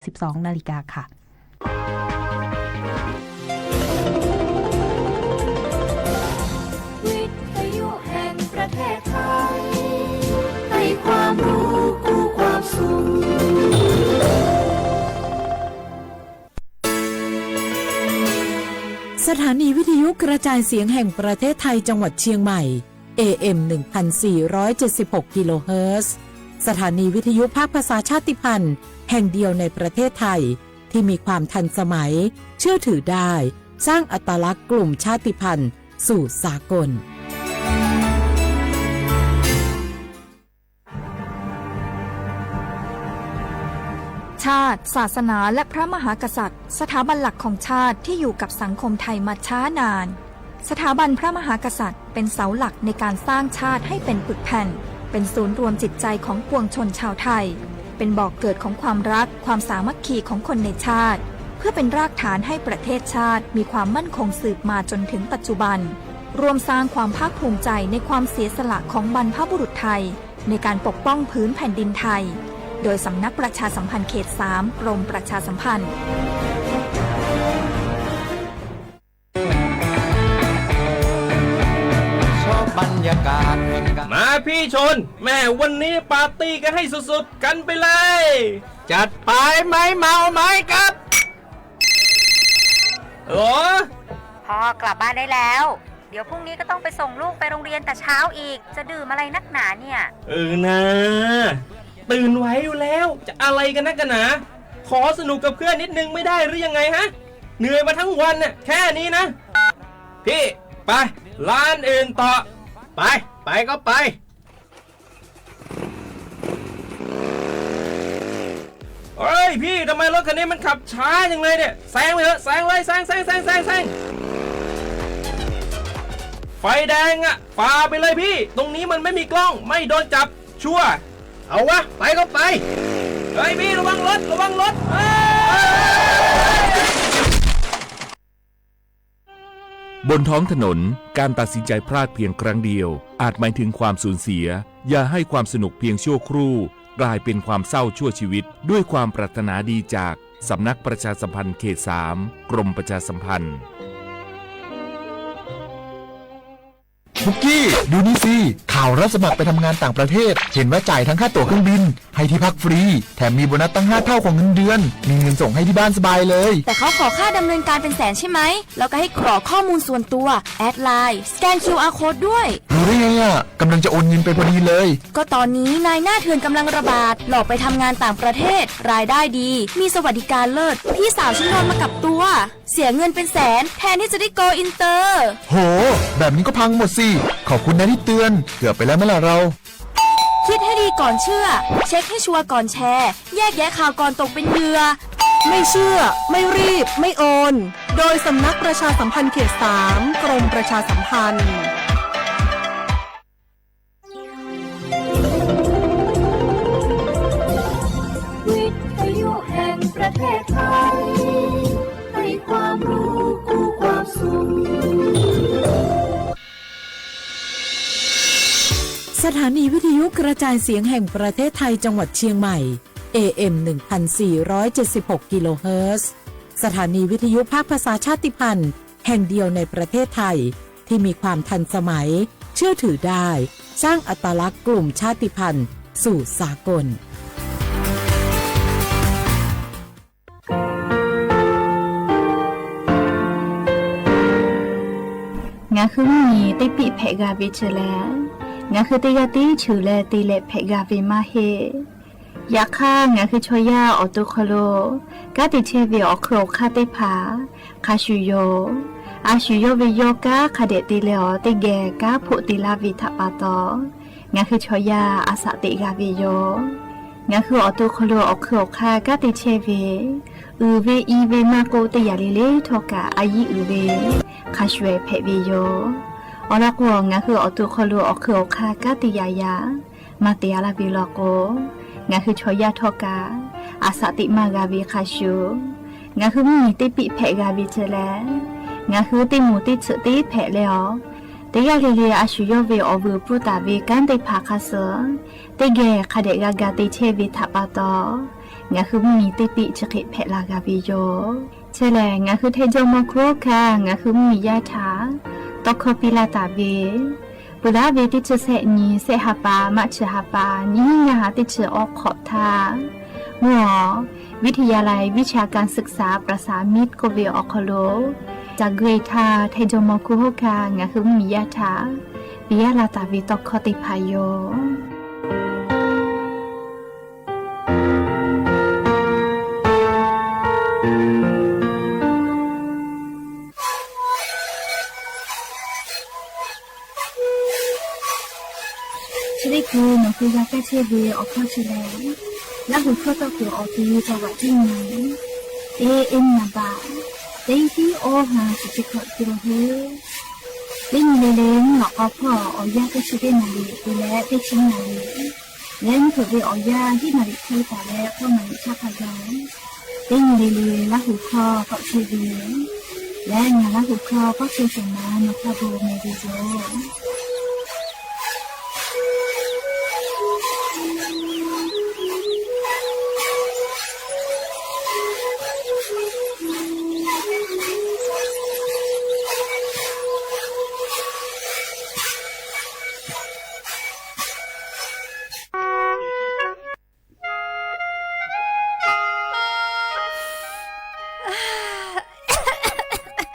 12 นาฬิกาค่ะวิทยุแห่งประเทศไทยให้ความรู้คู่ความสุขสถานีวิทยุกระจายเสียงแห่งประเทศไทยจังหวัดเชียงใหม่ AM 1476 กิโลเฮิรตซ์สถานีวิทยุภาคภาษาชาติพันธุ์แห่งเดียวในประเทศไทยที่มีความทันสมัยเชื่อถือได้สร้างอัตลักษณ์กลุ่มชาติพันธุ์สู่สากลชาติศาสนาและพระมหากษัตริย์สถาบันหลักของชาติที่อยู่กับสังคมไทยมาช้านานสถาบันพระมหากษัตริย์เป็นเสาหลักในการสร้างชาติให้เป็นปึกแผ่นเป็นศูนย์รวมจิตใจของปวงชนชาวไทยเป็นบ่อกเกิดของความรักความสามัคคีของคนในชาติเพื่อเป็นรากฐานให้ประเทศชาติมีความมั่นคงสืบมาจนถึงปัจจุบันรวมสร้างความภาคภูมิใจในความเสียสละของบรรพบุรุษไทยในการปกป้องพื้นแผ่นดินไทยโดยสำนักประชาสัมพันธ์เขต 3 กรมประชาสัมพันธ์ชอบบรรยากาศมาพี่ชนแม่วันนี้ปาร์ตี้กันให้สุดๆกันไปเลยจัดไปไหมเมาไหมครับโอ้พ่อกลับบ้านได้แล้วเดี๋ยวพรุ่งนี้ก็ต้องไปส่งลูกไปโรงเรียนแต่เช้าอีกจะดื่มอะไรนักหนาเนี่ยนะตื่นไว้อยู่แล้วจะอะไรกันนักกันหนาขอสนุกกับเพื่อนนิดนึงไม่ได้หรือยังไงฮะเหนื่อยมาทั้งวันน่ะแค่นี้นะพี่ไปร้านอื่นต่อไปก็ไปเฮ้ยพี่ทำไมรถคันนี้มันขับช้าจังเลยเนี่ยแซงไปเถอะแซงเลยแซงไฟแดงอ่ะฝ่าไปเลยพี่ตรงนี้มันไม่มีกล้องไม่โดนจับชัวร์เอาวะไปก็ไปเฮ้ยพี่ระวังรถบนท้องถนนการตัดสินใจพลาดเพียงครั้งเดียวอาจหมายถึงความสูญเสียอย่าให้ความสนุกเพียงชั่วครู่กลายเป็นความเศร้าชั่วชีวิตด้วยความปรารถนาดีจากสำนักประชาสัมพันธ์เขต 3 กรมประชาสัมพันธ์บุกกี้ดูนี่สิข่าวรับสมัครไปทำงานต่างประเทศเห็นว่าจ่ายทั้งค่าตั๋วเครื่องบินให้ที่พักฟรีแถมมีโบนัสตั้ง5 เท่าของเงินเดือนมีเงินส่งให้ที่บ้านสบายเลยแต่เขาขอค่าดำเนินการเป็นแสนใช่ไหมแล้วก็ให้กรอกข้อมูลส่วนตัวแอดไลน์สแกน QR Code ด้วยรู้ได้ไงอ่ะกำลังจะโอนเงินไปพอดีเลยก็ตอนนี้นายหน้าเถื่อนกำลังระบาดหลอกไปทำงานต่างประเทศรายได้ดีมีสวัสดิการเลิศพี่สาวฉันโดนมากับตัวเสียเงินเป็นแสนแทนที่จะได้โกอินเตอร์โหแบบนี้ก็พังหมดสิขอบคุณนะที่เตือนเกือบไปแล้วเมื่อไหร่เราคิดให้ดีก่อนเชื่อเช็คให้ชัวร์ก่อนแชร์แยกแยะข่าวก่อนตกเป็นเหยื่อไม่เชื่อไม่รีบไม่โอนโดยสำนักประชาสัมพันธ์เขต 3 กรมประชาสัมพันธ์วิทยุแห่งประเทศไทยให้ความรู้คู่ความสุขสถานีวิทยุกระจายเสียงแห่งประเทศไทยจังหวัดเชียงใหม่ AM 1476 กิโลเฮิรตซ์สถานีวิทยุภาคภาษาชาติพันธุ์แห่งเดียวในประเทศไทยที่มีความทันสมัยเชื่อถือได้สร้างอัตลักษณ์กลุ่มชาติพันธุ์สู่สากลงาคือมีติปิเพกาเวเชลงาคือติยาติชูเลติเลเพกาเวมาเฮยาค่างาคือชอยาออโตโคโลกาติเชเวอโครคาติผาคาชูโยอาชูโยเวโยกาคาเดติเลอติแกกาพุติลาวิทปาตองาคือชอยาอาสติกาเวโยงาคือออโตโคโลอโครคากาติเชเวเวอีเวมาโกติยาลิเลทอกาอายิเวคาชเวเพเวโยอลักวงงาคืออตุคอลูอคืออคากาติยายามาเตียลาบิลโกงาคือชอยาทอกาอาสติมากาบิคาชูงาคือมีติปิเพกาบิเจเลงาคือติมูติสติเพเลอติยาลิเลอาชูโยเวอบูปุตาเวกันติภาคาเซติเกคาเดกากาติเชวิทัปาโต งาคือมีติปิจะเขเพลากาบิโยเชลงาคือเทจมโคค่ะงาคือมียาถาตอกคอปิลาตาเบปุระเวติจะเสนีเสหปามัชหปานี่งาติจะออกขอบทาหมอวิทยาลัยวิชาการศึกษาประสานมิตรโกเวออคโลจากเกรทาเทจมโคค่ะงาคือมียาถาปิยาลาตาเวตอกคอติพายโยชลิกูนคือยาแก้เชื้อเวออกข้อชิแลและหูข้อตะกูออกที่จังหวัดที่ไหนเอ็นนาบาเต็งที่โอหาจิตขอกิโลเฮลิงเลงหลอกพ่อออยาแก้เชื้อเวนาลีดูแลได้ชิ้นนาลีเล่นถือเวออยาที่นาลีที่แต่แล้วก็มาชาพยาเต็งเลและหูข้อก็เชื้อเวและงานและหูข้อก็เชื้อสมานนกโบเมดิโจ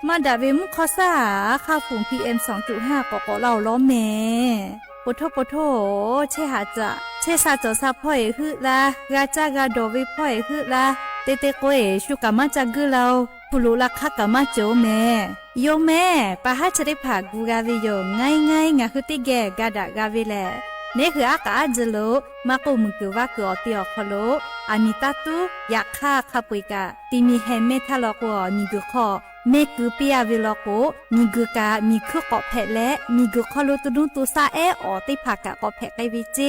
มาดาเวมุคอซ่าค่าฝุ่น PM 2.5 ก็เราล้อแม่ปโทเชหาจะเชซาจอซาพ่อยคือละกาจากาโดวิพ่อยคือละเตโกเอชุกามาจากือเราผู้รู้ลักคักกามาโจแม่โยแม่ปะหาจะได้ผ่ากูกาวิโยง่ายงาคือติแกกาดากาวิแลนี่คืออากาศโลมากูมึงคือว่ากูอติอคโลอามิตาตุอยากฆ่าข้าปุยกะติมีเฮเมทาลอกวนิกุขอเมกุปิอาวิลโกนิกุกามีคือเกาะแพะและมีกุขอลุตุนุตุซาอติภากะเกาะแพะไกวิเจ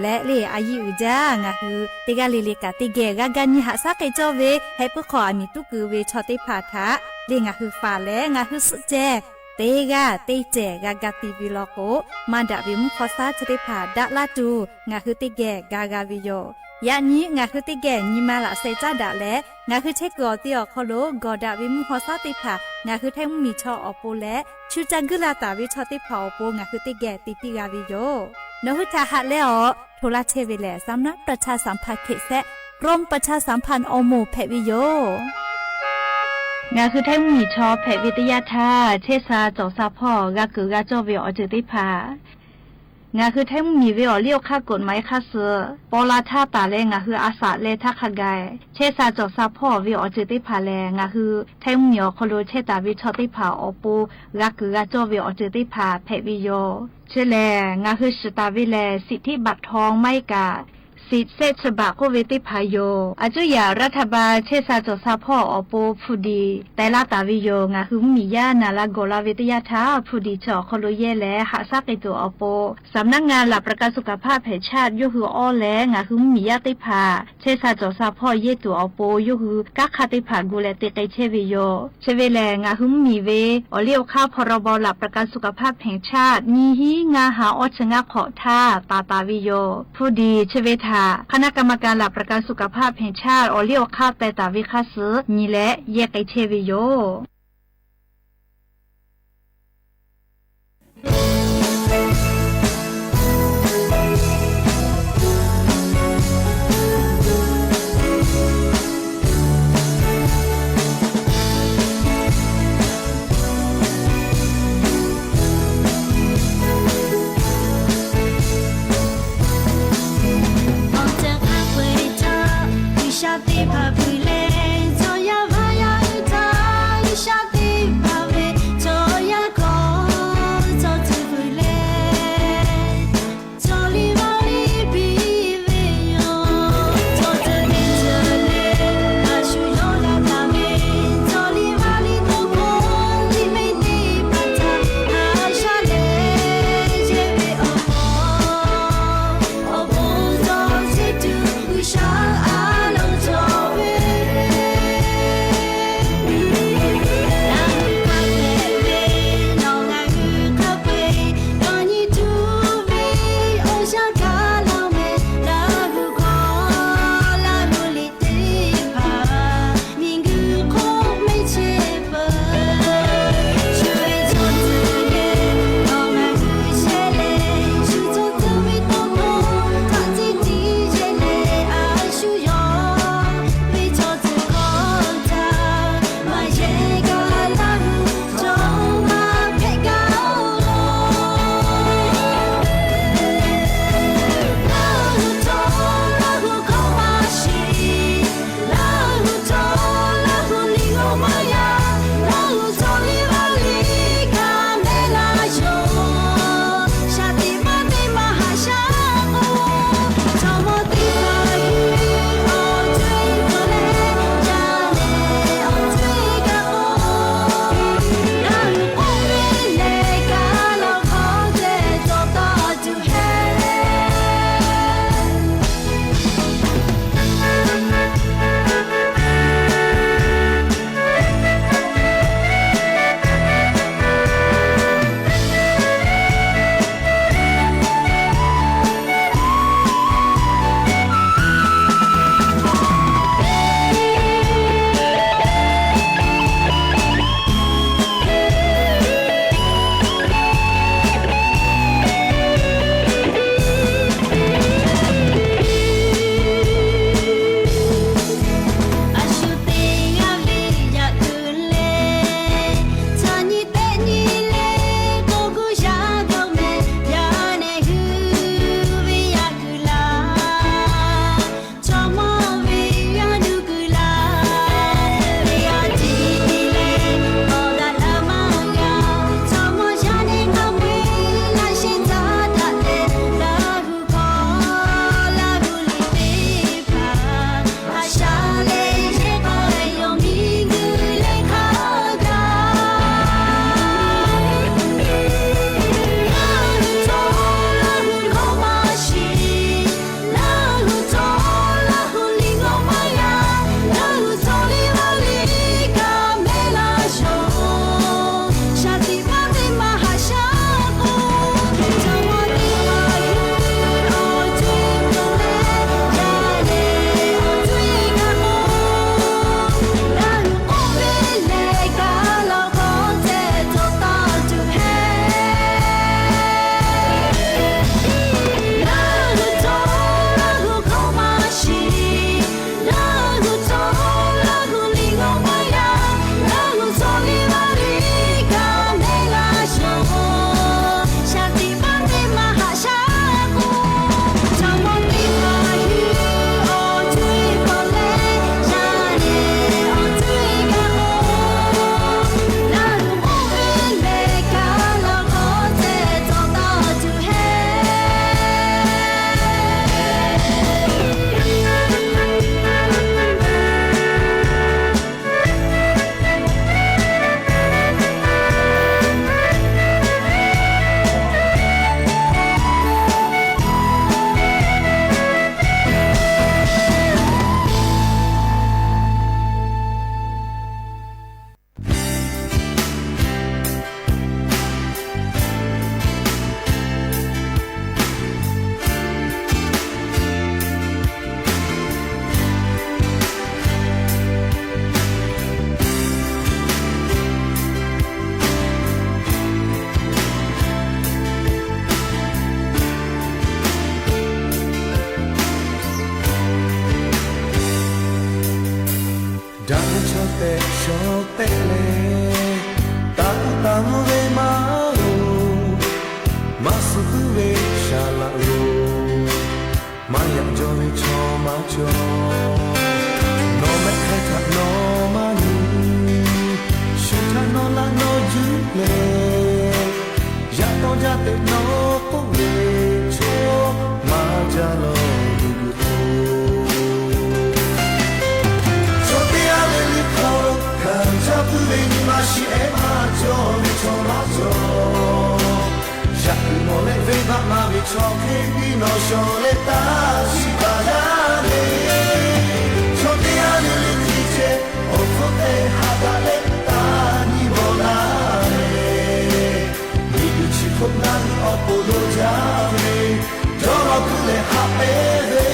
และเลอายุจางะคือติกาลิกาติเกกากานิหาซาไกจอเวให้ปุขออามิตุกุเวชอติภาทะเลงะคือฟาและงะคือสุแจเตกาเตเจกากาติวิลโกมาดาวิมุขอซาชติภาดะลาตูงะคือติเกกากาวิโยยานี้งาคือติแก่ညီမလာစေကြတာလဲငါคือเช็คกอติอขอโลกอดาวิมุขอซาติภางาคือแทงมีชออโปและชูจังกุลาตาวิชอติภาอโปงาคือติแก่ติปิกาวิโยนหุทาหะและอโทรเชเวแลสำนักประชาสัมพันธ์เขตแซะกรมประชาสัมพันธ์อโมแพวิโยงาคือแทงมีชอแพวิทยาธาเชซาจอซาพ่อกากือกาจอเวอจิติภางาคือแท้มีเวอเลี้ยวค่ากฎหมายค่าเสือปอลาท่าตาแลงาคืออาสาเลทักขกายเชซาจอซาพ่อเวอจิติภาแลงาคือแท้มีอคโลเชตาวิชอติภาอปูกากือกาจอเวอจิติภาแพวิโยเชแลงาคือสตาวิแลสิทธิบัตรทองไม่กาสิทธิเศษฉบับโควิติพายโยอาจุยารัฐบาลเชซาจอซาพ่ออโปฟูดีแต่ละตาวิโยงาคือมีญานาลาโกลาวิทยาทาฟูดีจอคโลเยและหาซาเกตัวอโปสำนักงานหลักประกันสุขภาพแห่งชาติยูคืออ้อและงาคือมีญาติภาเชซาจอซาพ่อเยตัวอโปยูคือกักคติภากูเลติเกเชวิโยเชเวแลงาคือมีเวอเลียวข้าพรบหลักประกันสุขภาพแห่งชาตินีฮีงาหาอชงะขอท่าตาวิโยฟูดีเชเวทาคณะกรรมการหลักประกันสุขภาพแห่งชาติอเลียวค่าแต่ตาวิคาสือนี่แหละแยกไอเชวิโย Dame chote chote le ta ta mo ve ma lo masu ve shala lo ma ya jo ve cho ma cho no me kha no ma ni shu ta no la no ju le ya to ja te no po ve cho ma ja lo She ain't my joy, it's all my joy. Jacques Mollet, Veva, Mavi, Choke, Pino, Choleta, Shibalane. Choteane, le cliché, au côté, Hagaleta, Nivolane. Miguchi, Kopnani, Opolo, Jave, Doro, Kule, Hapeve.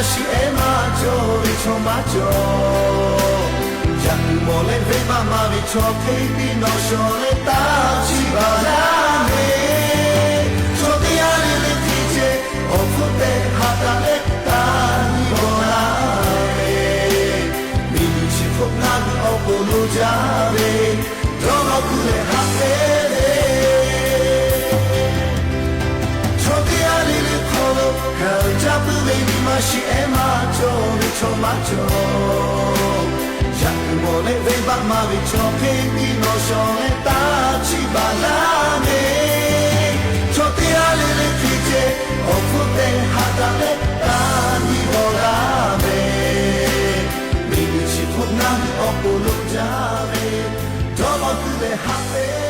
She ain't my joy, it's all my joy. Jacques Mollet, Veva, Mavi, Choke, Pino, Choleta, Shibalane. Choteane, le cliché, au côté, Hagaleta, Nivolane. Miguchi, Kopnani, Opolo, Jave, Doro, Kule, Hapele. Choteane, le colo, Jabu, baby, she ain't my joy, it's all my joy. Jacques Mollet, Veva, Mavi, Choke, Pino, Choleta, Shibalane. Choteane, le cliché, au côté, Hagaleta, Nivolane. Miguchi, Kopnani, Opolo, Jave, Doro, Kule, Hapele.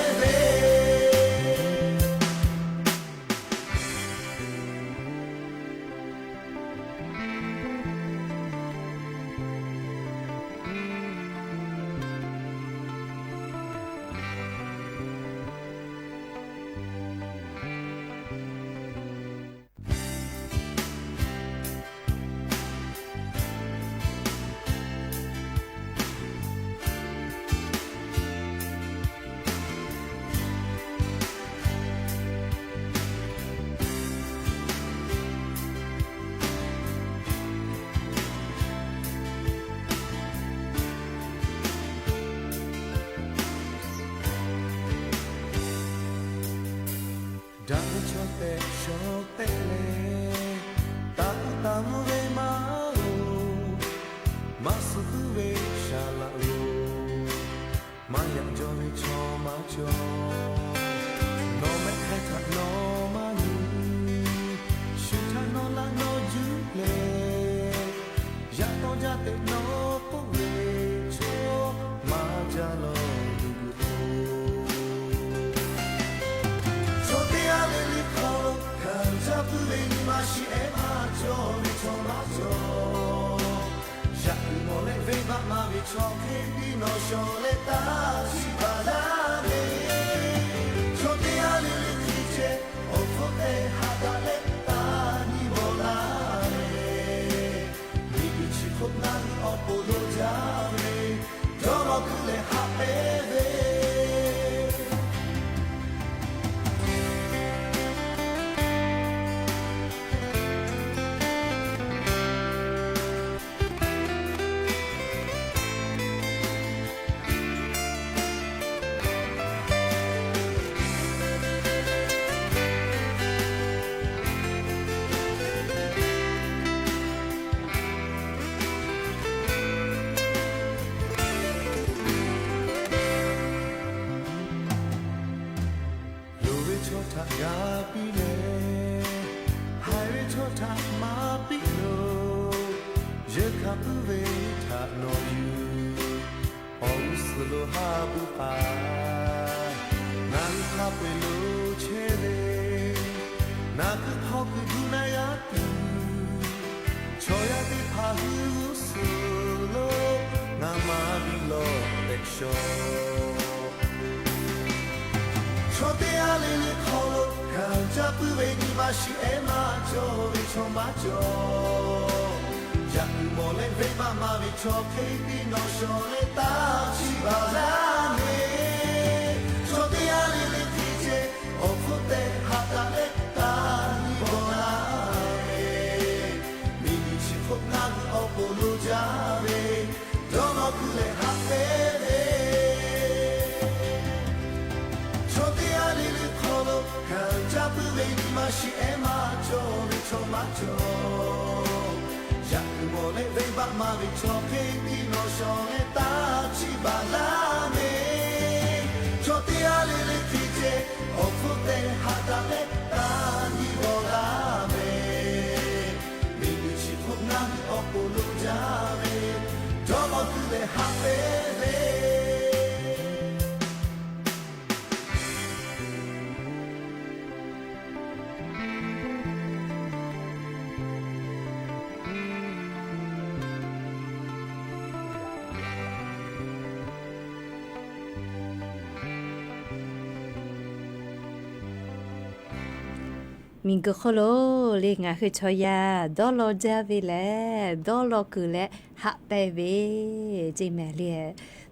Dame chote chote le ta ta mo ve ma lo masu ve shala lo ma ya jo ve cho ma cho no me kha no ma ni shu ta no la no ju le ya to ja te no po ve cho ma ja lo She ain't my joy, it's all my joy. Jacques Mollet, Veva, Mavi, Choke, Pino, Choleta, Shibalane. Choteane, le cliché, au côté, Hagaleta, Nivolane. Miguchi, Kopnani, Opolo, Jave, Doro, Kule, Hapeve. ทามาปิโลเยคาปุเวทาโนยูโอสโลฮาบุปานาลิคาเปโลเชเลนาคฮอกดูนายาตูชอยาติพาฮูสุโลนามาบิโลเด็กโชchote ale le kholo kan chapu ve ni ma shi e ma jo vi chon ma jo ya mo le ve ma vi cho ke bi no sho le ta chi ba la me chote ale le ti che o fu te ha ta le ta ni bo la me mi ni chi fu na o po lu ja me do mo ku le ha pe kan chapu ve ni ma shi e ma jo le cho ma jo ya mo le ve ba ma vi cho ke ni no sho le ta chi ba la me cho te ale le ki che o fu te ha ta le ta ni bo la me mi ni chi fu na o po lu ja me do mo ku le ha peมิงก็ขโลเลงาคือชอยาดอลอจาเวแลดอลอคือแลหะไปเวจิแม่เลีย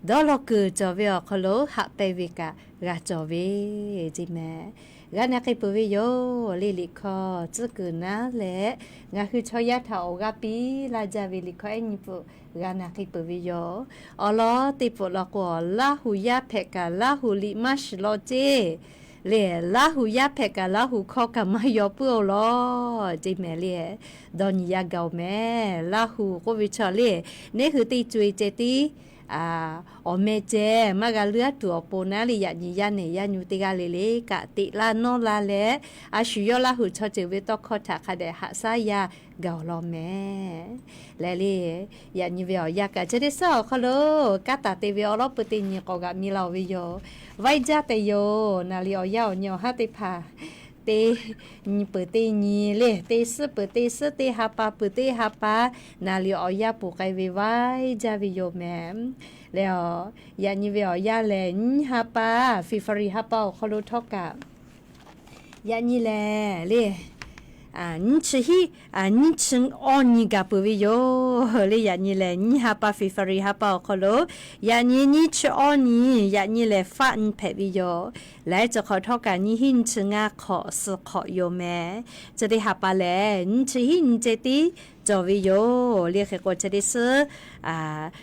ดอลอคือจอเวอขโลหะไปเวกะกะจอเวจิแม่กะนักไปเวโยลิลิคอจึกนะแลงาคือชอยาทาโอกะปีลาจาเวลิคออิปุกะนักไปเวโยอลอติปุลอกอลาหูยาเพกะลาหูลิมัชโลเจเลลาหูยาเพกะลาหูคอกะมายอปุโอลอจิแม่เลดอนยาเกาแม่ลาหูโควิชอเลนี่คือตีจุยเจตีอเมเจมากะเลือตัวโปนาลิยะญิยะเนยะญูติกะเลกะติลานอลาเลอาชุยอลาหูชอเจเวตอคอทะคะเดหะซายาเกาลอแม่แลยะญิเวอยากะเจเดซอคอโลกะตาเตเวอลอปติญิกอกะมีลาเวโยไวจาเตโยนาลิอยาวญอหะติพาเตญิเปเตญิเลเตซึเปเตซึเตหะปาเปเตหะปานาลิอยาปุไกเวไวจาเวโยแม่แล้วยาญิเวอยาแลญหะปาฟิฟรีหะปาคอโลทอกะยาญิแลเล你吃你吃哦你个不会哟嘞呀你嘞你哈巴非法里哈巴可咯呀你吃哦你呀你嘞发你配会哟来就考他个你hin吃啊考试考哟咩这里哈巴嘞你吃你这里就会哟嘞个这里是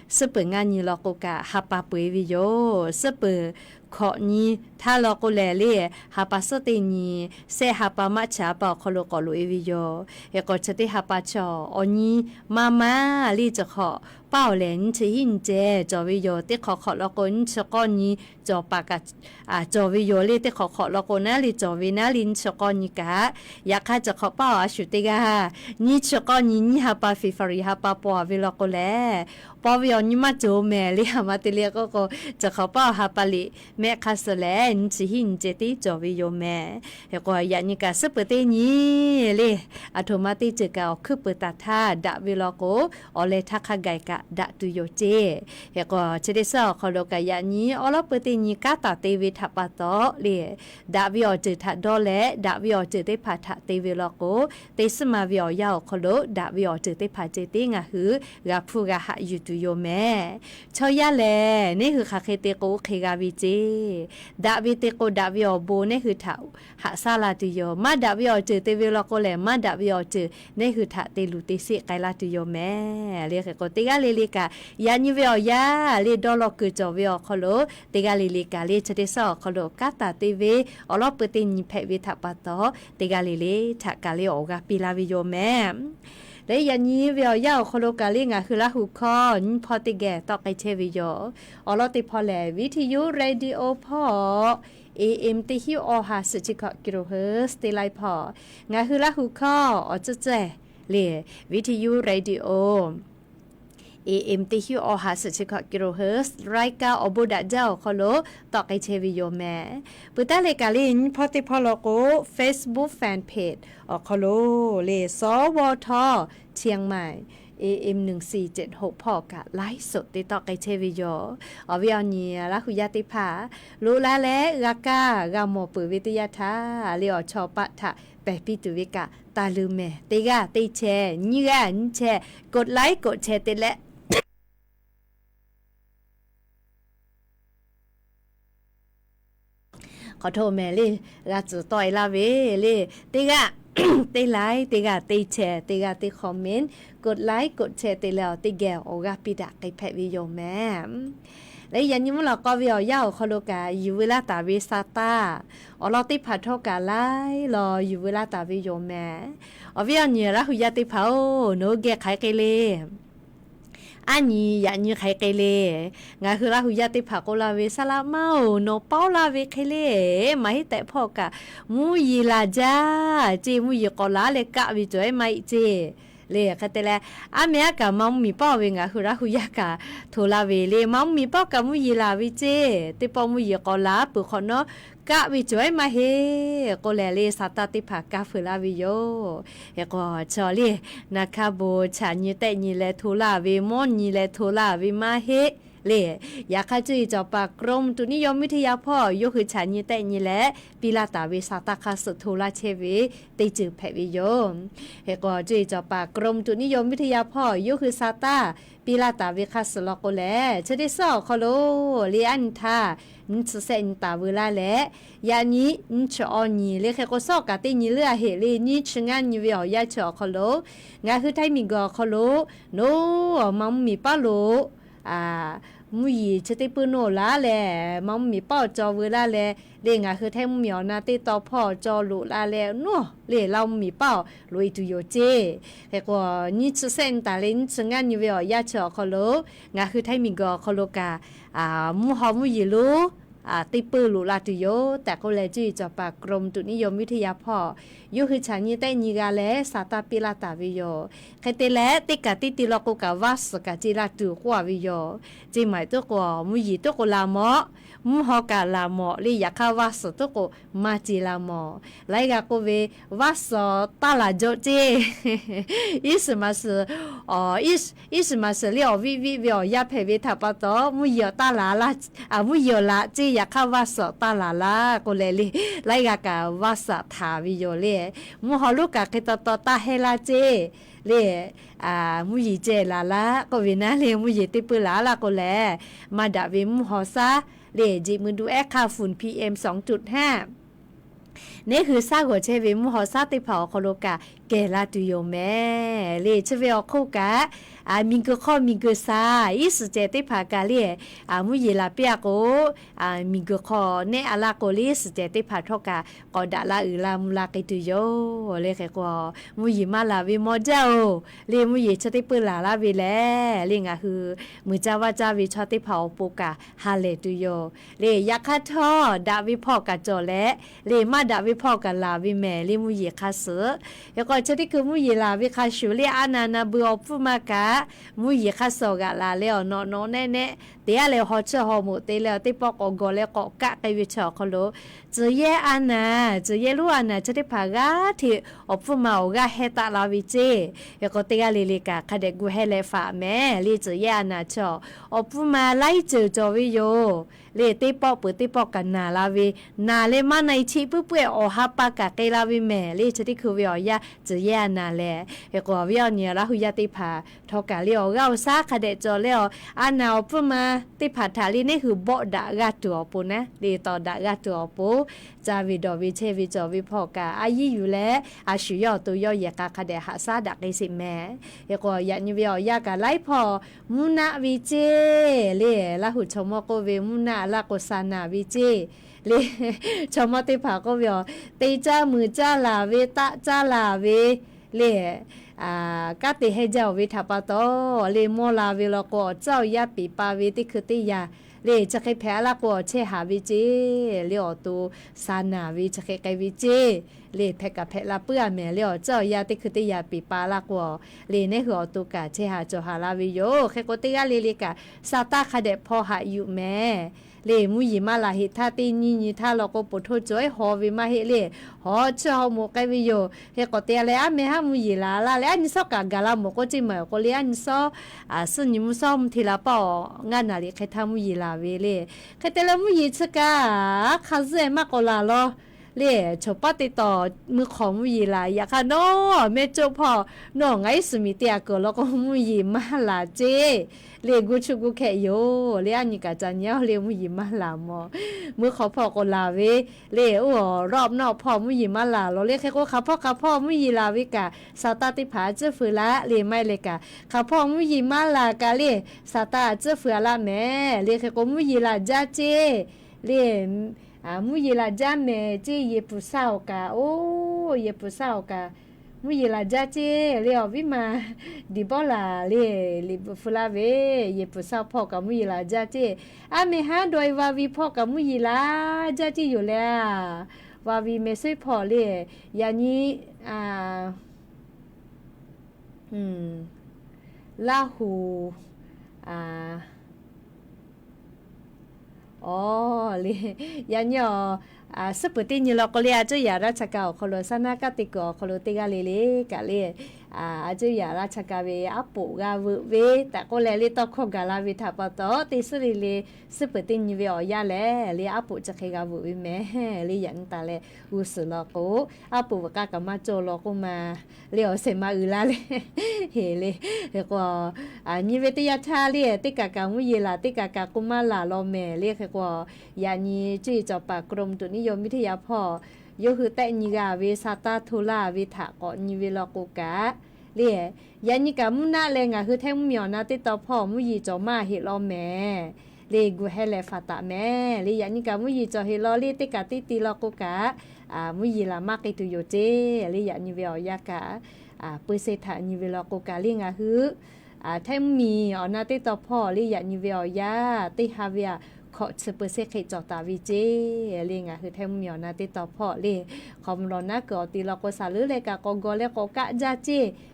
是本啊你老个个哈巴不会哟是本ขอนี้ถ้าเราก็แลเล่หาปาสตินีเสหาปามาชาปาคโลกอลุเอวิโยเอก็จะได้หาปาชออนี้มาลีจะขอเป้าแหลนจะหินเจจอวิโยที่ขอแล้วก็นชกอนี้จอปากะจอวิโยลีที่ขอแล้วก็นาลีจอวินาลินชกอนี้กะอยากให้จะขอเป้าชุติกะนี่ชกอนี้นี่หาปาฟิฟารีหาปาปอวิลก็แลปอวิโยนี่มาโจแม่ลีหามาติเลียก็จะขอเป้าหาปาลีแม่คาสแลนจิหินเจติจอวิโยแม่เฮก็ยานิกาสเปเตนี้เลยอัตโนมัติจะกาคือเปิดตาท่าดะวิโลโกอเลทักขะไกกะดะตุโยเจเฮก็จะได้สอขอโลกะยานี้อลเปเตนี้กาตาเตวิทัปปะตอเลยดะวิโอจะทัดดอแลดะวิโอจะได้พาทะเตวิโลโกเตสมาวิโอยาขอโลดะวิโอจะได้พาเจติงะหือกะพูกะหะอยู่ตุโยแม่ชอยาแลนี่คือคาเคเตโกเคกาวิเจดาวิเตโกดาวิโอโบนี่คือถาหาซาลาตุโยมาดาวิโอเจเตวิโลโกแลมาดาวิโอเจนี่คือถาเตลุติสิไกลาตุโยแม่เรียกก็ติกาเลลิกายานิวิโอยาเลดอลกุจอวิโอคโลติกาเลลิกาเลเจเตซอคโลกาตาเตเวอลอปเตนิเพวิทัปปะตอติกาเลเลทากาเลโอกาปิลาวิโยแม่และยันนี้เวียวยาวโคโลกาลิงะคือละหูคอนพอติแกตอกไอเชวิโยอลอติพอแลวิทยุเรดิโอพอ AM ติฮิวออหาสุจิกะกิโลเฮิรตซ์ติไลพองาคือละหูข้อออจะแจเลวิทยุเรดิโอAM ติฮิวออหาสุจิกะกิโลเฮิรตซ์รายการอบุดะเจ้าคอโลตอกไอเทวิโยแม่ปุตตะเลกาลินพอติพอลโก Facebook Fan Page ออคอโลเลสวทเชียงใหม่ AM 1476พอกะไลฟ์สดติดต่อไกเทวิโยอวิอเนียละหุยาติภาลุละและรากากามอปือวิทยาทาเลียวชอปะทะแปปิตุวิกะตาลืมแม่ติกะติแชนี่กะนี่แชกดไลค์กดแชร์ติและขอโทษแม่เลยราจุต่อยลาเวเลยติกะติไลค์ติกะติแชร์ติกะติคอมเมนต์กดไลค์กดแชร์ติแล้วติแกวโอกาปิดะไกแพวิโยแม่และยันยิมเราก็วิอยาวคอโลกาอยู่เวลาตาวิซาตาอเราติพัดทกาไลรออยู่เวลาตาวิโยแม่อวิอเนียละหุยาติเผาโนเกะไขเกเลอันนี้ยันยี่ไขเกเลงาคือละหุยาติผักโกลาเวสลาเมาโนเปาลาเวเคเลไม่แต่พอกะมูยีลาจ้าจีมูยีกอลาเลกะวิจอยไม่เจလေခတဲ့လေအမေကမောင်မီပေါ့ဝင်ကဟူရဟူရကထိုလာဝေလေမောင်မီပေါ့ကမူရီလာဝီချေတေပေါ်မူရီကောလာပခနောကဝီကျွဲမဟေကိုလေလေစတာတိဖာကဖလာဝီယောေကောချော်လေနခဘောချာညိတဲ့ညိလေထိုလာဝေမောညိလေထိုလာဝီမဟေလေอยากจุยจอปากรมตุนิยมวิทยาพ่อยกคือฉันยี่แต่ยี่แหละปีลาตาวิสาตาคาสุทุลาเชวิติจือแผวิโยเฮก็จุยจอปากรมตุนิยมวิทยาพ่อยกคือซาตาปีลาตาวิคาสลอกโกแลจะได้สอคอโลเลียนทานิสเซนตาเวลาแลยานี้นิชออนีเลเคก็สอกาติยี่เลือเฮลีนิชงานยี่เวียยาชอคอโลงาคือไทมิกอคอโลโนมัมมีป้าโลมุยจะติปืนโนละแหละมัมมีเป้าจอเวลาแหละเรื่องคือแท้เหมียวนาติต่อพ่อจอลุละแล้วนัวเล่เรามีเป้าลุยตุโยเจแต่ก็นี่จะเส้นตาเล่นสงานอยู่เวียยาเฉอคอโลงาคือไทมิกอคอโลกามุหอมุยลูติปืนลุลาตุโยแต่ก็เลยจีจะปากกรมตุนิยมวิทยาพ่อยุคือฉันยี่แต่ยี่กาเลสาตาปิลาตาวิโยใครเตเลติกาติติลกุกาวาสกาจิลาตุกัววิโยจีหมายตัวกัวมุยตัวกัวลาหมอมุฮอกาลาหมอลีอยากข้าวาสตัวกัวมาจิลาหมอไลกาโกเววาสตาลาโจเจอิสมาสอิสมาสเลียววิยาเพวิทับปะโตมุยตาลาลามุยละจีอยากข้าวาสตาลาลาโกเลลีไลกาวาสถาวิโยเลมูฮอลูกะคิตตตาเฮลาเจเลมูยีเจลาลาก็วินะเลมูยีติปุลาลาก็แลมาดาวิมูฮอซาเลจิมือดูแอคาฝุ่น PM 2.5นี่คือซาหัวเชวิมูฮอซาติเผาโคโลกะเกลาตุโยแม่เลเชเวอคูกะมิงกข้อมิงกซาอิสเจติภากาเลมุยลาเปียโกมิงกข้อเนอาลาโกลิสเจติภาทกะกอดาลาอืลามุลากิตุโยเลแคกอมุยมาลาวิมอเจ้าเลมุยชติปุลาลาวิแลเลงะคือมือจาวาจาวิชติเผาปุกะฮาเลตุโยเลยักคาทอดาวิพอกะจอและเลมาดาวิพอกะลาวิแม่เลมุยคาเสยก็ชติคือมุยลาวิคาชูเลอานานาบุอฟุมากะมุยคาโซกะลาเลอนอนแน่ๆเตียเลฮอเชฮอมุเตเลติปอกอกอเลกอกะไกวิชอคโลจะเยอานาจะเยลูอานาจะได้พากาที่อฟุมาโอกะเฮตาลาวิเจยก็เตียเลเลกะคาเดกูเฮเลฟาแม่ลีจะเยอานาชออฟุมาไลจือจอวิโยเลติปอกปุติปอกกันนาลาวินาเลมาในชีปุเปออฮาปากะเกลาวิแม่เลจะได้คือวิอยาจะเยอานาแลยก็วิอเนียละหุยาติพาทอกะเลอเกาซาคาเดจอเลออานาอฟุมาติผาทาลีนี่คือบ่ดะกะตัวปูนะลีต่อดะกะตัวปูจาวิดอวิเชวิจอวิพอกะอายีอยู่แล้วอาชุยอตัวยอยะกะคาเดหาซาดะไกสิแม่ยก็ยันวิอยากะไลพอมุนะวิเจเลละหุชมอโกเวมุนะละโกซานาวิเจเลชมอติผาก็วิอเตจามือจาลาเวตะจาลาเวเลกะติให้เจ้าวิทัปะโตเลโมลาเวลโกเจ้ายาปีปาเวติคือติยา လေจะเคยแพ้ละกว่าเชหาวิเจเลี้ยวตูซานาวิจะเคยไกวิเจလေဖက်ကဖက်လာပွားမယ်လေကြောရတိခတိယပီပါလာကောလေနေဟောတုကချေဟာချောဟာလာဝီယိုခေကိုတေကလေလေကစာတာခတဲ့ဖောဟာယူမဲလေမူယီမလာဟိသာတိညီညီသာလောကပုထိုကျွဲဟောဝီမဟိလေဟောချောမကဝီယိုခေကိုတေလေအမေဟာမူယီလာလာလေအနိစောကဂလာမကိုချိမကိုလေအနိစောအစနိမစောမထီလာပေါငါနာလေခေသာမူယီလာဝေလေခေတေလမူယီချကခါဇဲမကိုလာလောเล่ชอบปฏิต่อมือของมุยลายอยากค่ะน้อแม่เจ้าพ่อน้องไงสมิเตียเกิดแล้วก็มุยมาลาเจเล่กูชุกูแค่โยเล่อันนี้กะจันเนี้ยเล่มุยมาลามอมือเขาพ่อก็ลาเวเล่อ้อรอบนอกพ่อมุยมาลาเราเรียกแค่ก็ข้าพ่อมุยลาวิกะสาตาติผาเจ้าฝือละเล่ไม่เลยกะข้าพ่อมุยมาลากะเล่สาตาเจ้าฝือละแม่เล่แค่ก็มุยลาจ้าเจเล่มุยลาจ้าแม่เจเยปุสาวกะโอ้เยปุสาวกะมุยลาจ้าเจเลียววิมาดิบอลาเลลิฟุลาเวเยปุสาวพ่อกับมุยลาจ้าเจอาเมฮาโดยวาวีพ่อกับมุยลาจ้าเจอยู่แล้ววาวีเมซุยพ่อเลยยานี้ลาหูอ๋อเลยยันยอสปุตินี่เราก็เรียกเจ้าอย่าราชกาขลุสนากติกขลุติกาเลกะเลยเจ้าอย่าราชกาเวอปุกาเวแต่ก็เลยตอกขกาลาวิทัปตอติสุริเลสปุตินี่เวอยาแลเลยอปุจะเคกาวุแม่เลยยันตาเลอุสลโกอปุกากมาโจโลกมาเลยเสมาอืลาเลยเฮเลยก็นี่เวติยาชาเลยติกากามุยลาติกากากุมาลาโลเมเลยก็ยานี้จีจอปากกรมตุนิยมวิทยาพ่อโยคือแต่นิกาเวซาตาทุลาวิถะก็นิเวลโกกะเลียยานิกามุนาเลงะคือแท้มุยอนาติตอพ่อมุยจอมาเฮลอแม่เลกูเฮเลฟาตะแม่เลยยานิกามุยจอเฮลอเลติกาติติลโกกะมุยลามากไอตุโยเจเลยยานิเวอยากะปุเสถานิเวลโกกะเลงะคือแท้มีอนาติตอพ่อเลยยานิเวอยาติฮาเวียขอสเปอร์เซเคจอตาวิเจเลียงคือแทมเมียวนาติตอพ่อเลคอมรอนะกอติลอกสาลือเลกะกอกอเลกอกะจาเจ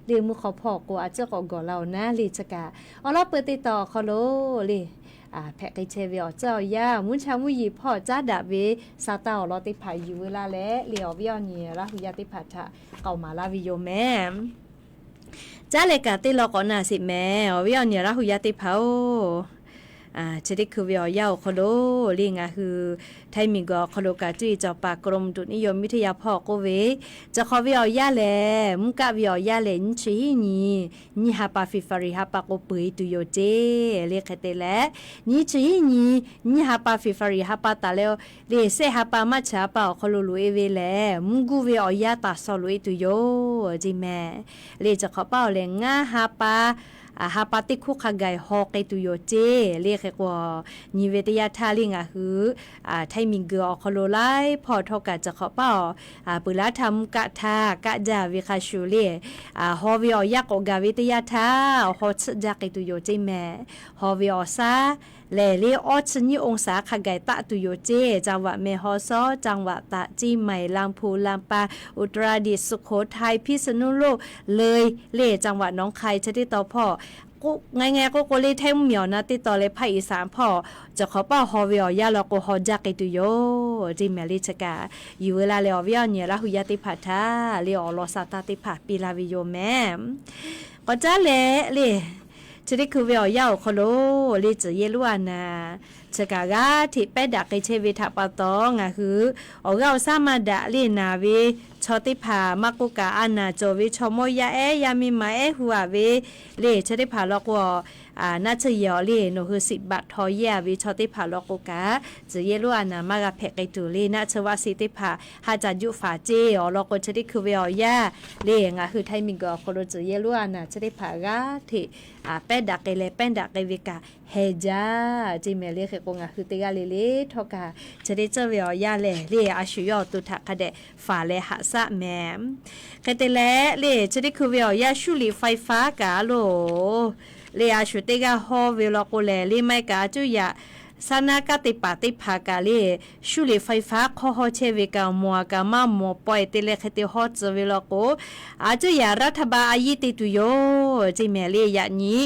เลมุขอพ่อกูอาจจะกอกอเรานะเลจกะอลอเปิดติตอคอโลเลแพกไกเชเวอเจ้ายามุนชามุยีพ่อจ้าดาเวซาตาอลอติภายูเวลาและเลอวิอเนียละหุยาติพัทะเก่ามาลาวิโยแม่จ้าเลกะติลอกอนาสิแม่วิอเนียละหุยาติภาจะได้คือเวียวยาวคโลลิงคือไทยมีก็คโลกาจุยจอปากกรมตุนิยมวิทยาพ่อก็เวจะขอเวียวยาแลมุกะเวียวยาแลนชีนี่ฮาปาฟิฟาริฮาปาโกปุยตุโยเจเรียกเตแลนี่ชีนี่ฮาปาฟิฟาริฮาปาตาเลเลเซฮาปามัชาปาคโลลุเอเวแลมุกูเวียวยาตาซอลุตุโยจิแม่เลจะขอเป้าเลงาฮาปาฮาปาติคุขกายฮอกไอตุโยเจเรียกว่านิเวตยาทาลิงคือไทยมิงเกอคโลไลพอทอกะจะขอเป้าปุระธรรมกะทากะจาวิคาชูเลฮอวิอยักอกาวิตยาทาฮอชจักไอตุโยเจแม่ฮอวิอซาเลเลออชนิองศาขกายตะตุโยเจจังหวัดเมฮอซอจังหวัดตะจีใหม่ลำพูลำปาอุตรดิตถ์สุโขทัยพิษณุโลกเลยเลจังหวัดหนองคายชะติตอพ่อกูไงๆก็เลยแท้เหมียวนะติดต่อเลยภาคอีสานพ่อจะขอป้าฮอวิอยาแล้วก็ฮอจักไอตุโยจิแมลิชกาอยู่เวลาเลอวิอเนี่ยละหุยาติผัดทาเลอลอซาตาติผัดปีลาวิโยแม่ก็จ้าเลจะได้คือเวียวยาวคโลเลจะเยลวานาชกากาที่ไปดักไอเชวิทัปตองคือเราสามารถดักเลนาเวชอติผามักกุกาอานาโจวิชโมยายามิมาหัวเวเลชติผาลอกวน่าจะยอเลโนคือ10 บาททอยาวิชอติผาลอกกาจะเยลวานามากะเพกไอตุเลน่าจะว่าสิติผาหาจัดยุฝาเจอลอกชติคือเวียวยาเลคือไทยมิงก็คนจะเยลวานาชติผากาที่แป้ดักไอเลแป้ดักไอวิกาเฮจาจิเมเลเคกงคือติกาเลทอกาจะได้เจอเวียวยาเลอาชุยอตุทะคเดฝาเลหะสะแมมกะเตเลจะได้คือเวียวยาชุลีไฟฟ้ากาโลเลอาชุติกาฮอเวลโกเลไม่กาจุยา สานากาติปาติภากาเลชุลีไฟฟ้าคอฮอเชเวกามัวกามามัวปอยเตเลคเตฮอตเวลโกอาจยารัฐบาลอายิติตุโยจิเมเลยะนี้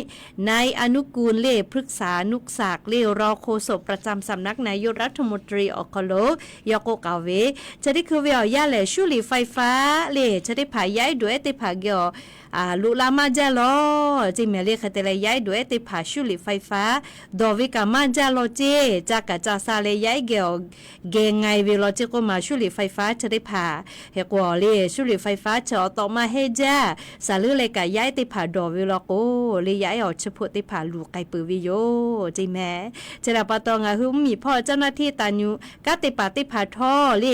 นายอนุกูลเลพฤกษานุกษากเลรอโฆษกประจำสำนักนายกรัฐมนตรีออกโลยโกกาเวจะได้คือเวียยาเลชุลีไฟฟ้าเลจะได้ผายย้ายด้วยติผาเกียวลุลามาจาโลจิเมเลคเตเลย้ายด้วยติผาชุลีไฟฟ้าดอวิกามาจาโลเจจากะจาซาเลย้ายเกียวเกงไงเวลาเจก็มาชุลีไฟฟ้าจะได้ผาเฮกวอเลชุลีไฟฟ้าจะต่อมาเฮจ้าสาลือเลยกะย้ายติผาดอเวลาโกเลยย้ายออกเฉพาะติผาลูกไกปือวิโยจิแม่จะรับปะตองหุมมีพ่อเจ้าหน้าที่ตาญูกะติปาติผาท่อเล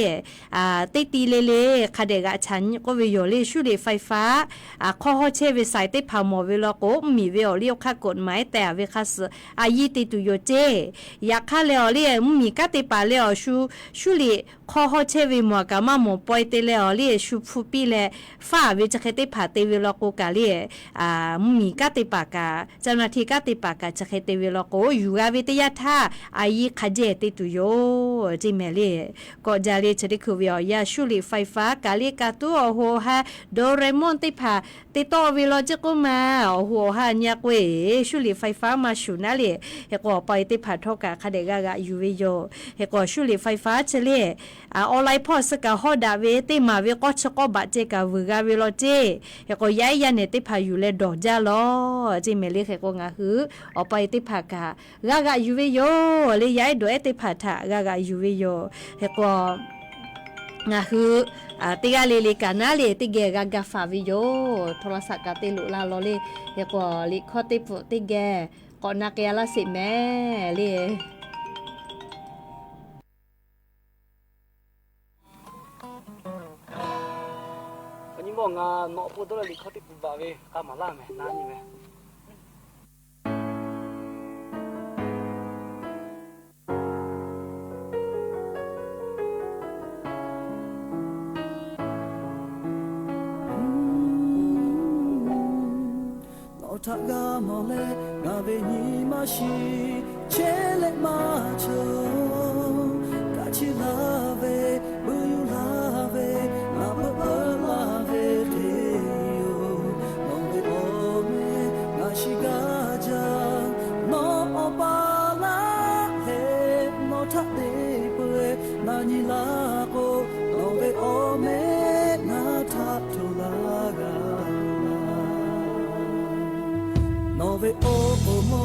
ติตีเลคาเดกะฉันก็วิโยเลชุลีไฟฟ้าข้อเชเวไซต์พาหมอเวลาโกมีเวลเลียวค่ากฎหมายแต่เวคัสอายิติตุโยเจอยากค่าเลวเลียมีกะติปาเลวชุลีข้อเชเวมัวกะมาหมอปอยเตเลวเลียชุฟูปีเลฟ้าเวจะเคติผาเตเวลาโกกะเลียมีกะติปากาเจ้าหน้าที่กะติปากาจะเคติเวลาโกอยู่กะเวติยาท่าอายิคาเจติตุโยจิเมเลก็จะเลจะได้คือเวียชุลีไฟฟ้ากะเลียกะตัวโหฮาโดเรมอนติผาติโตวิโลจะก็มาหัวหันยักเวชุลีไฟฟ้ามาชูนั่นเลยเฮก็ไปติผาทอกะคาเดกะยูวิโยเฮก็ชุลีไฟฟ้าเฉลี่ยออนไลน์พอสกะฮอดาเวติมาเวก็ชก็บาเจกะวกะวิโลเจเฮก็ย้ายยันเนติผาอยู่เลดอกจาลอจิเมเลเฮก็งาหืออไปติผากะยูวิโยเลยย้ายด้วยติผาทะกะยูวิโยเฮก็งาคือติกาเลกานาเลติเกกากาฟาวิโยโทรศัพท์กาติลุลาโลเลเฮก็ลิคอติปุติเกก็นักยาลาสิแม่เลวันนี้มองเนาะพูดตัวลิขติดบาเวกามาล่าไหมนานนี่ไหมทักกามอเลงาเวนีมาชีเชเลมาโชกาชิลาเวบุยุลาเวลาเปลาเวเทโยมองเวโอเมงาชิกาจาโนอปาลาเฮโนทักเดเปนานิลาโกมองเวโอเมนาทักทุลากาNove omo,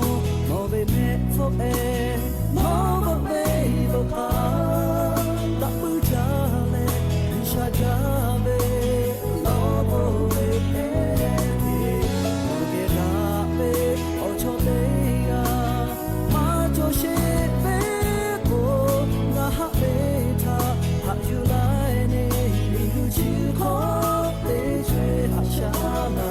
nove me for air, nove me for car. Tak berjale, bisa jabe, nove me. Nove rabe, ocho leya, macho shebe ko, ngah beta, hak julai ne, liu chiko, lejwe hashana.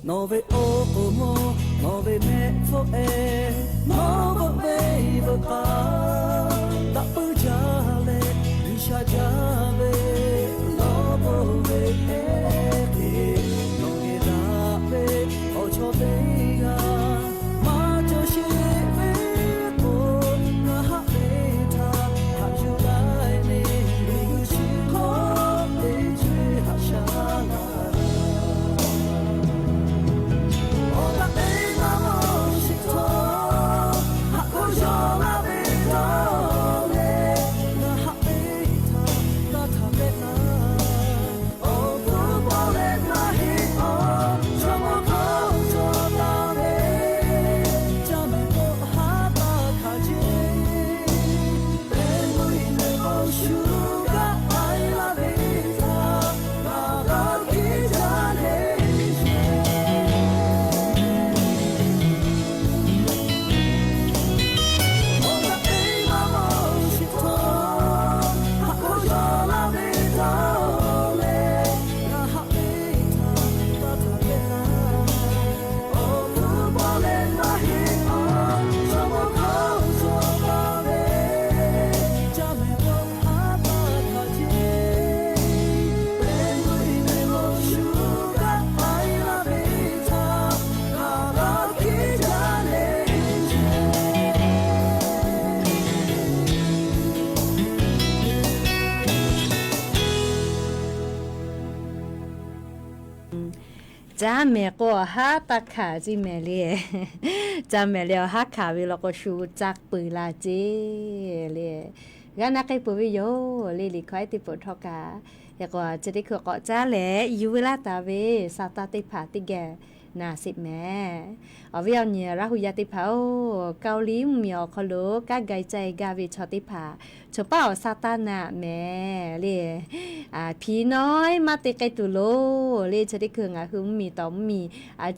Nove omo, nove me for air, nove baby car. Tak berjale, bisa jabe, nove baby, nove rabe, ocho leya, macho shebe ko, ngah beta, hak julai ne, liu chiko, lejwe hashana. Oh, จ้าแม่ก็หาตาขาจิแม่เลียจ้าแม่เลียวหาขาวิแล้วก็ชูจักปืนลาเจเลียงั้นนักไอ้ปุวิโยลีลิคอยติปทอกาอยากว่าจะได้ขอเกาะจ้าแหละอยู่เวลาตาเวซาตาติผาติแกนาสิแม่เอาเวียนเนี่ยราหุยาติผาเกาหลีมีอคโลกะไกใจกาวิชอติผาชเป้าซาตานาแม่เลียพี่น้อยมาติไกตุโลเลียจะได้คืองาคือมีต่อมี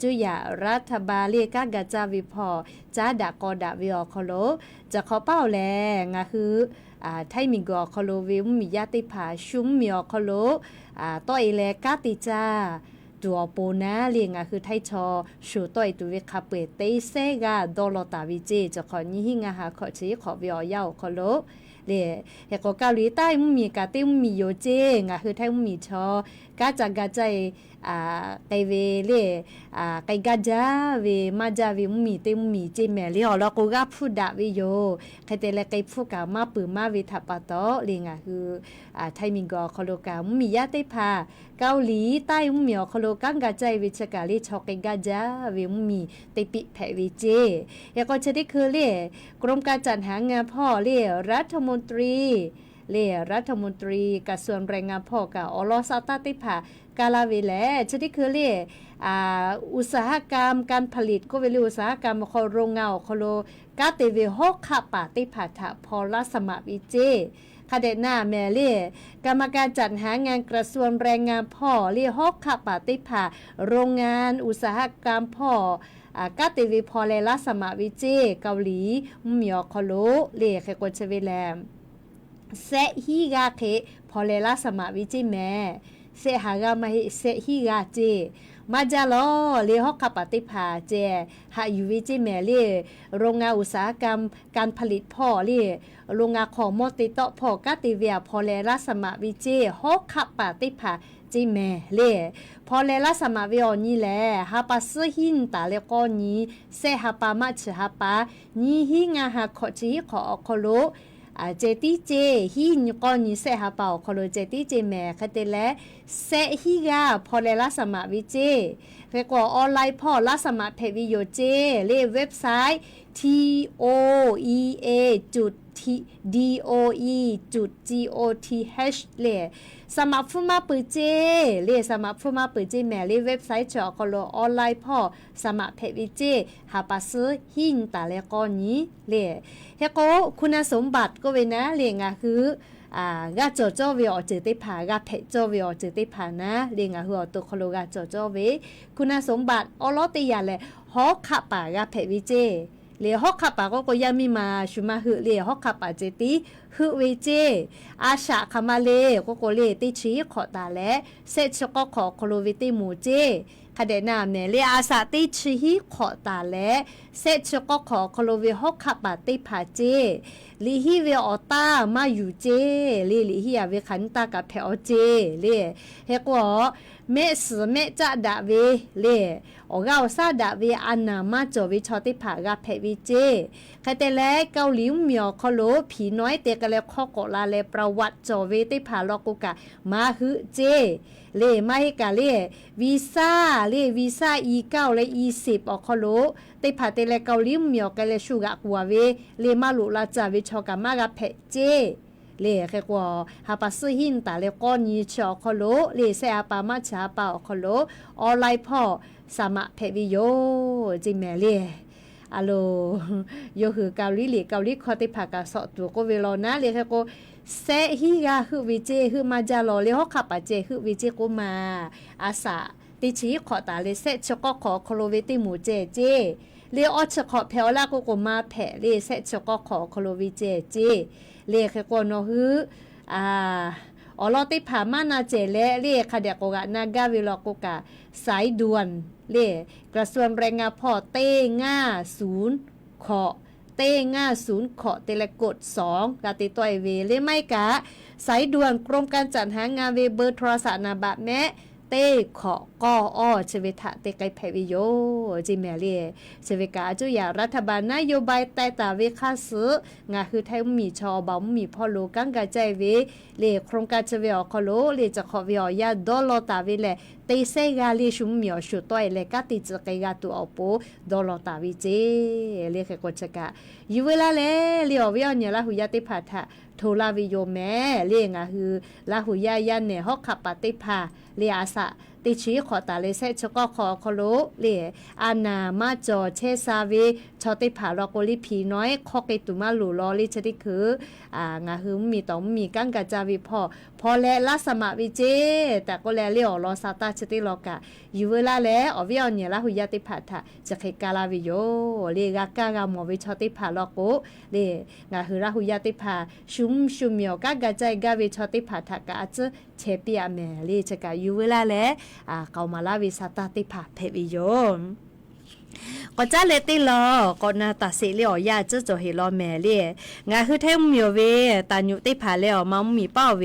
จุยารัฐบาลเลียกะกะจาวิพอจ้าดากอดาวิอคโลจะขอเป้าแลงาคือไทยมีกอคโลวิมมียาติผาชุมมีอคโลต่อยแลกาติจาตัวโปนะเลียงคือไทยชอชูต่อยตัวเวคาเปเตเซกาดอลตาวิเจจะขอนี้หิงหาขอชี้ขอวิอยาวคโลเล่เฮก็เกาหลีใต้มันมีกาติมมีโยเจคือไทยมันมีชอกาจากาใจไกเวเล่ไกกาจาเวมาจาเวมันมีเต็มมีเจแม่เลียวแล้วก็กาพูดดาวิโยใครแต่ละไกพูดกามาปือมาเวทับปะตอเลียงคือไทยมิงกอคโลกามันมียาติพาเกาหลีใต้มันมีคโลกังกาใจวิชกาลีชอกไกกาจาเวมันมีเตปิแผวิเจแล้วก็จะได้คือเล่กรมการจัดหางานพ่อเล่รัฐมนตรีเล่รัฐมนตรีกระทรวงแรงงานพ่อกะอลอซาตาติผากาลาเวแลจะได้คือเล่อุตสาหกรรมการผลิตก็เวลอุตสาหกรรมคอโรงงานคโลกาเตเวฮอกขะปาติผาทะพอลสมวิเจคาเดน่าแม่เล่กรรมการจัดหางานกระทรวงแรงงานพ่อเล่ฮอกขะปาติผาโรงงานอุตสาหกรรมพ่อกาเตเวพอเลลสมวิเจเกาหลีมีอคโลเล่แค่กดเชเวแลมเซฮิกาเคพอเลลสมวิเจแม่เซหากามาเซฮิกาเจมาจาลอเลฮอกคาปฏิภาเจหาอยู่วิจิแม่เลโรงงานอุตสาหกรรมการผลิตพ่อเลโรงงานของมอติโตพ่อกาติเวียพอเลลสมวิเจฮอกคาปฏิภาจิแม่เลพอเลลสมวิอนี่แหละฮาปาซหินตาเลกอนี้เซฮาปามาชฮาปานี่หิงาฮาขอจีขออคโลเจติเจฮินก็นี่เสหาเป่าคอโลเจติเจแม่คาเตและเซฮิกาพอเลลสมวิเจเรียกว่าออนไลน์พ่อลสมเพวิโยเจเลเว็บไซต์ toea.doe.goth เลสมัครฟูมาปืเจเลสมัครฟูมาปืเจแม่เลเว็บไซต์จอคอโลออนไลน์พ่อสมัครเพวิเจหาปัสหินตาเลกอนี้เลเฮโกคุณสมบัติก็เวนะเลงคือกาโจโจวิอเจติผากาเพโจวิอเจติผานะเลงหัวตัวคโลกาโจโจเวคุณสมบัติอลอติยาเลฮอกขะปากาเพวิเจเลฮอกขับปาก็ยังมีมาชุมาหือเลฮอกขับปาเจติหือเวเจอาชาคามาเลก็เลติชีขอตาและเซชก็ขอโคโลวิติมูเจคาเดนาเมเลอาสาติชีขอตาและเซชก็ขอโคโลวิฮอกขับปาติผาเจลีฮิเวอตามาอยู่เจลีฮิอาเวขันตากับแถวเจเลเฮกว่าเมสเมจะดาเวเลออกเอาซาดาเวอันนามาจวิชอติผากาเพวิเจใครแต่แล้วเกาหลีมีอคโลผีน้อยเตกะแล้วข้อกลาเลประวัติจเวติผาลอกุกะมาฮึเจเลไม่กะเลวีซ่าE9และ E10 อคโลติผาเตเลเกาหลีมีอกะเลชูกะกัวเวเลมาลุลาจาวิชอกะมากะเพเจเลแค่ว่าหาปัสหินตาเลก้อนนี้ชอคโลเลเซอาปามาชาปาคโลออนไลน์พ่อสามะเพวิโยจิแม่เลอะโลโยคือเกาหลีเกาหลีคอติผากะสอตัวก็เวลานะเลแค่ก็เซฮิกาคือวิเจคือมาจาโลเลฮอกขับปะเจคือวิเจก็มาอาสาติชีขอตาเลเซชก็ขอโคโลเวติหมูเจเลออชขอเพลลาก็มาแผเลเซชก็ขอโคโลวิเจเลขกวนฮืออลอติผามานาเจเลเลคาเดกกะนากาวิลกกะสายด่วนเลกระทรวงแรงงานพ่อเต้ง่า0ขอเต้ง่า0ขอเตเลกด2กะติตอยเวเลไม่กะสายด่วนกรมการจัดหางานเวเบอร์โทรศัพท์นาบะแม่ เต้ขอก็อ้อเชเวทะเตไกแพวิโยจิแมเลียเชเวกาจุยารัฐบาลนโยบายแต่ตาเวคาสืองาคือไทยมีชอบามีพ่อโลกังกาใจเวเลโครงการเชเวอคโลเลจะขอวิอยาดอลตาเวเลเตเซกาเลชุมมีอชุต้อยเลกาติจกยาตัวอปูดอลตาวิเจเลเคกชกะยูเวลาเลเลียววิอเนละหุยาติพัทะโทลาวิโยแม่เลียงาคือลาหุยายันเนฮอกขับปฏิภาเลียอาสะติชีขอตาเลเซชก็ขอคโลเลียอานามาจอเชซาวีชอติผาลอกลิพีน้อยคอกตุมาหลูลอลิชติคืองาหืมมีต้องมีกังกะจาวิพอและลัสมาวิเจแต่ก็แลเลียวรอซาตาชติลอกะอยู่เวลาแล้วอวิอเนละหุยาติพัทะจะเคกาลาวิโยเลีกากากามอวิชอติผาลอกโกเลีงาหือละหุยาติผาชุมเมียวกากะใจกาวิชอติผาทะกะจะเชปียแมลีจะกะอยู่เวลาแล้วเขามาลาวิสาตาติผาเพวิโยก็จะเลติลอก็นาตาสิเลียวยาจะจะเฮลอแม่เลียงาคือเทมมีเวตานุติผาแล้วมัมมีป้าเว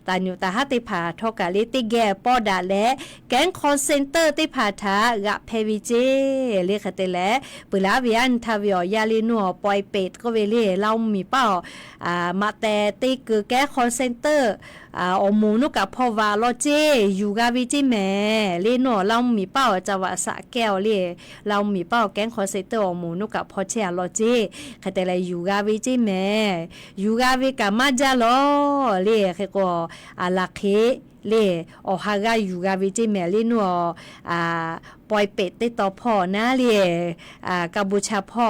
ตานุตาหติผาทอกาลิติแกปอดาและแก๊งคอลเซ็นเตอร์ติผาทากะเพวิเจเลียคเตและปุลาวิอันทาวิอยาลินัวปอยเป็ดก็เวเลียเรามีป้ามาแต่ติคือแก๊งคอลเซ็นเตอร์อมูนุกับพ่อวาลอเจอยู่กาวิจิแม่เลียนัวเรามีป้าจะว่าสะแก้วเลียเรามีเป้าแก๊งคอเซเตอร์อมูนุกับพอเชียลอเจคแต่ละยูกาวิจิแม่ยูกาวิกามาจาลอเล่เคก็ลักเคเล่อฮากายูกาวิจิแม่ลินัวปอยเป็ดติต่อพ่อนะเล่กัมพูชาพ่อ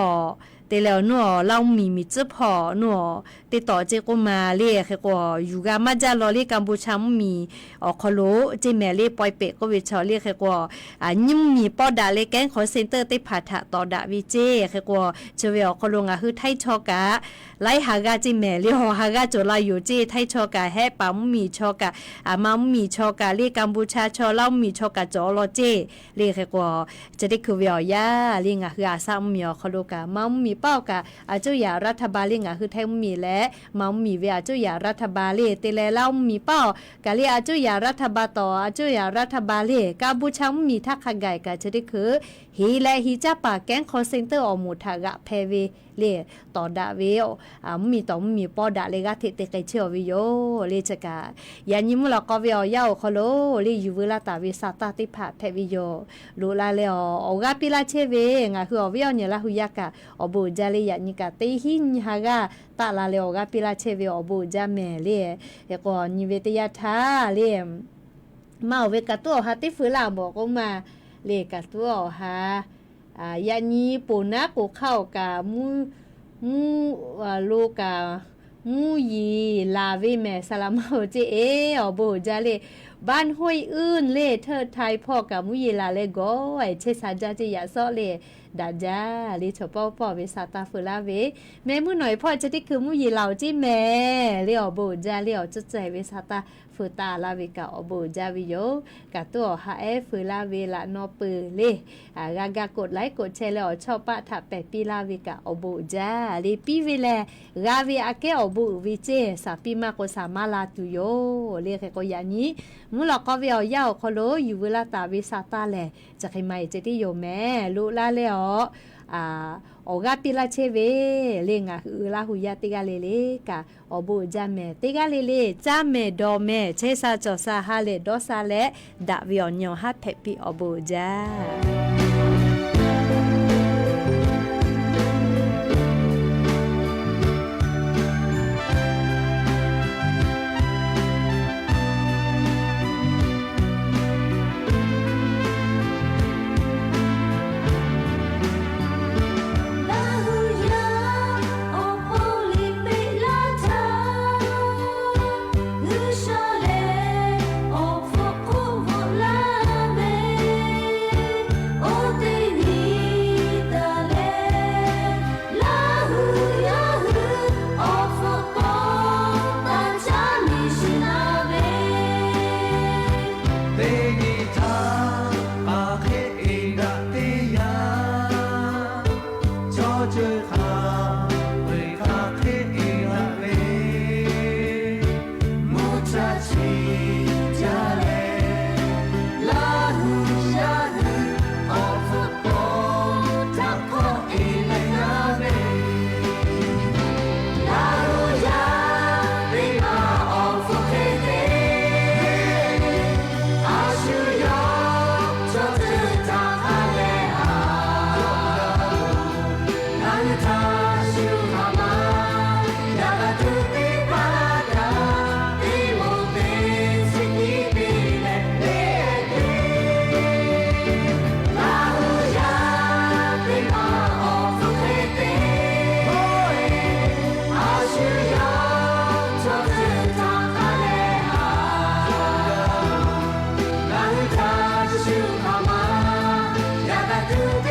แต่แล้วนัวเรามีจื้อพอนัวติดต่อเจก็มาเรียกก็อยู่กามาจาลอเรียกัมพูชามีคอโลเจแม่เรียปอยเปก็วิชอเรียกก็ยิ่งมีปอดาเลแก๊งคอเซ็นเตอร์ติผาถะต่อดาวิเจก็เจเวอคอลงคือไทยชอกะไล่หากาเจแม่เรียหากาโจลาอยู่เจไทยชอกะแฮปั๊มมีชอกะมัมมีชอกะเรียกัมพูชาชอเล่ามีชอกะจอลอเจเรียกก็จะได้คือเวียยาเรียงคืออาซามีคอโลกะมัมมีเป้ากะเจ้าอย่ารัฐบาลเรียงคือไทยมีและมัมมีเวียเจ้าอย่ารัฐบาลเล่แต่แล้วเล่ามีเป้ากะเรียเจ้าอย่ารัฐบาลต่อเจ้าอย่ารัฐบาลเล่กัมพูชามีทักขไกกะจะได้คือฮีและฮีจ้าปาแก๊งคอเซ็นเตอร์อมูทากะเพเวเล่ต่อดาเวมีต่อมีปอดาเลกะเทเตไกเชียววิโยเลจกะยานิมุลก็เวียยาวคอโลเลยูเวลาตาวิสาตาติผาเพวิโยลูลาเลออกาปิลาเชเวงะคืออเวียเนลาหุยากะอบูจาเลยานิกะเตหินฮากะตาลาเลออกาปิลาเชเวอบูจาเมเลเอก็นิเวตยาทาเลมาเวกะตัวหาติฟืลาบอกก็มาเลกะตัวหายานีปูนะกูเข้ากะมูลูกะมูยีลาเวแม่สลามโอเจอโบจาเลบ้านห้วยอื่นเลเธอไทยพ่อกะมูยีลาเลโกไอเชซาจาจิยาซอเลดาจาลิชพ่อเวสาตาฟืลาเวแม่มือหน่อยพ่อจะได้คือมูยีเหล่าจิแม่เลอโบจาเลอจุดใจเวสาตาฟืตาลาเวกะอโบจาวิโยกะตัวหาฟืลาเวละนอปือเลกากากดไลค์กดแชร์แล้วชอบปะถ้าแปปีลาเวกะอโบจาเลปีเวแลกาเวอาเกอโบวิเจสาปีมาโกสามาลาตุโยเลเคก็ยานี้มุลก็เวียวยาวคอโลอยู่เวลาตาวิสาตาแลจะให้ใหม่จะที่โยแม่ลุลาเลออกาปิลาเชเวเลงะอือลาหุยาติกาเลเลกะอโบจาเมติกาเลเลจาเมดอเมเชซาจอซาฮาเลดอซาเลดาวิออนยอฮัดเพปิอโบจา to